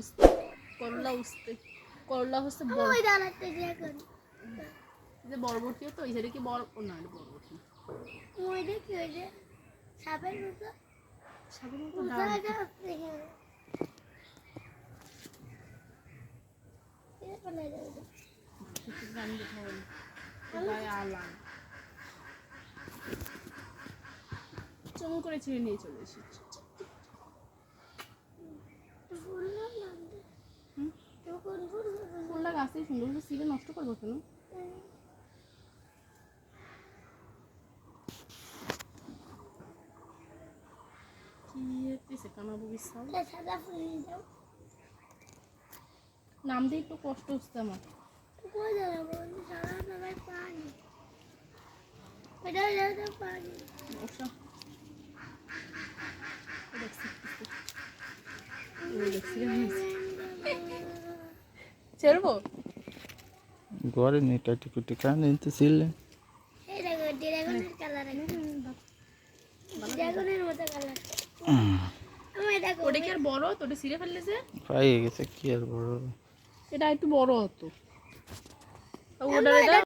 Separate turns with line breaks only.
উস্তে করলা উস্তে করলা হচ্ছে বড়
ওই দাঁড়াতে দেখুন
যে বরবটিও তো এই কি বড় না এটা বরবটি
ওই দেখি ওই যে সাপের মতো
সাগর মতো
উঠা
ডাল
যাচ্ছে এটা কোন জায়গা
কিছু গান দেখাবো গায়ে আলাম চুম করে ছিঁড়ে নিয়ে চলে এসেছি
ফুল না নামতে কোন ফুল
ফুলটা গাছেই সুন্দর করে ছিঁড়ে নষ্ট করবো কেন কি হতেছে কানাবু বিশাল
সাদা ফুল নিয়ে যাও
নাম দিয়ে একটু কষ্ট হচ্ছে আমার
কোথায় যাবো সাদা সাদা পানি এটা যাবে পানি
ওষা ছেড়বো
ঘরে নিয়ে কাটি কুটি খান তো ছিললেন
এই দেখো ড্রাগনের কালার ড্রাগনের মতো কালার আমি দেখো
ওটা কি আর বড় তোটা ছিঁড়ে ফেললে যে
পাইয়ে গেছে কি আর বড়
এটা একটু বড় হতো ওটা